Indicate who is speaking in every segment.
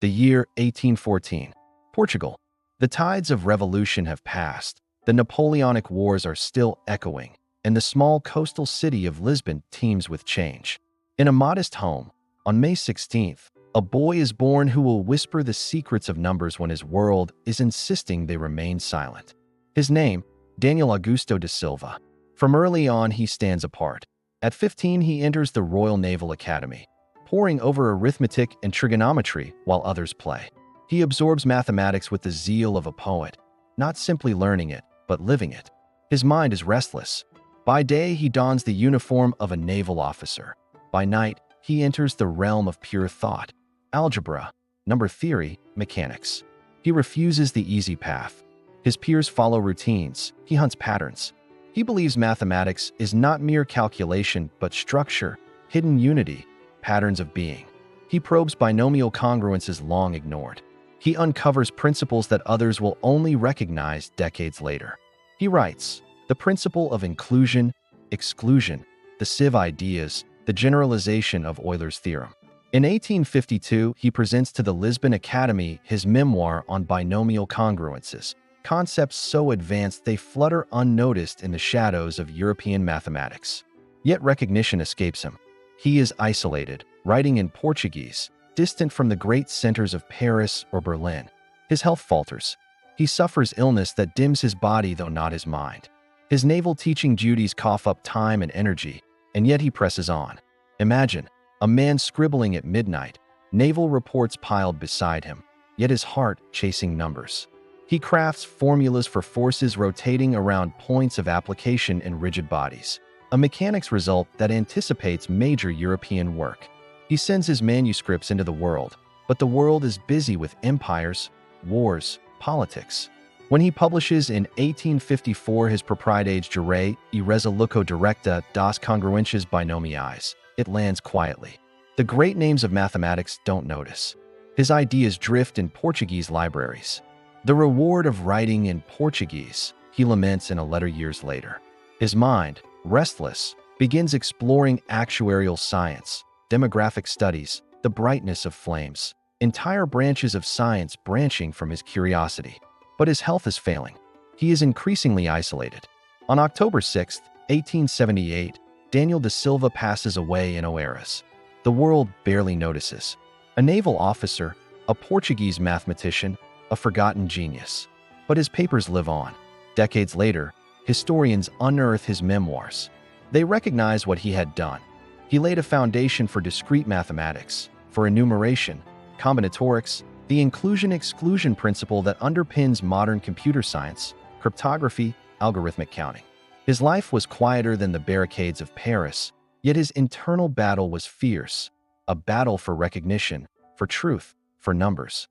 Speaker 1: The year 1814. Portugal. The tides of revolution have passed. The Napoleonic Wars are still echoing, and the small coastal city of Lisbon teems with change. In a modest home, on May 16th, a boy is born who will whisper the secrets of numbers when his world is insisting they remain silent. His name, Daniel Augusto da Silva. From early on, he stands apart. At 15, he enters the Royal Naval Academy, poring over arithmetic and trigonometry while others play. He absorbs mathematics with the zeal of a poet, not simply learning it, but living it. His mind is restless. By day, he dons the uniform of a naval officer. By night, he enters the realm of pure thought, algebra, number theory, mechanics. He refuses the easy path. His peers follow routines. He hunts patterns. He believes mathematics is not mere calculation, but structure, hidden unity, patterns of being. He probes binomial congruences long ignored. He uncovers principles that others will only recognize decades later. He writes, the principle of inclusion, exclusion, the sieve ideas, the generalization of Euler's theorem. In 1852, he presents to the Lisbon Academy his memoir on binomial congruences, concepts so advanced they flutter unnoticed in the shadows of European mathematics. Yet recognition escapes him. He is isolated, writing in Portuguese, distant from the great centers of Paris or Berlin. His health falters. He suffers illness that dims his body though not his mind. His naval teaching duties cough up time and energy, and yet he presses on. Imagine, a man scribbling at midnight, naval reports piled beside him, yet his heart chasing numbers. He crafts formulas for forces rotating around points of application in rigid bodies, a mechanics result that anticipates major European work. He sends his manuscripts into the world, but the world is busy with empires, wars, politics. When he publishes in 1854 his Propriedades Jurae e Resoluco Directa das Congruences Binomiais, it lands quietly. The great names of mathematics don't notice. His ideas drift in Portuguese libraries. The reward of writing in Portuguese, he laments in a letter years later. His mind, restless, begins exploring actuarial science, demographic studies, the brightness of flames, entire branches of science branching from his curiosity. But his health is failing. He is increasingly isolated. On October 6, 1878, Daniel da Silva passes away in Oeiras. The world barely notices. A naval officer, a Portuguese mathematician, a forgotten genius. But his papers live on. Decades later, historians unearth his memoirs. They recognize what he had done. He laid a foundation for discrete mathematics, for enumeration, combinatorics, the inclusion-exclusion principle that underpins modern computer science, cryptography, algorithmic counting. His life was quieter than the barricades of Paris, yet his internal battle was fierce, a battle for recognition, for truth, for numbers.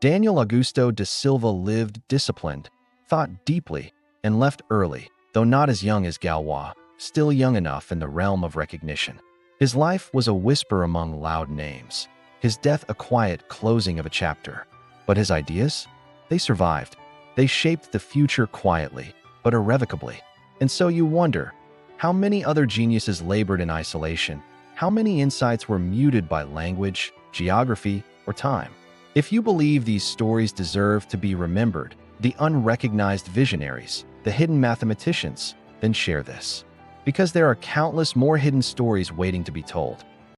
Speaker 1: Daniel Augusto da Silva lived disciplined, thought deeply, and left early, though not as young as Galois, still young enough in the realm of recognition. His life was a whisper among loud names. His death a quiet closing of a chapter. But his ideas? They survived. They shaped the future quietly, but irrevocably. And so you wonder, how many other geniuses labored in isolation? How many insights were muted by language, geography, or time? If you believe these stories deserve to be remembered, the unrecognized visionaries, the hidden mathematicians, then share this. Because there are countless more hidden stories waiting to be told.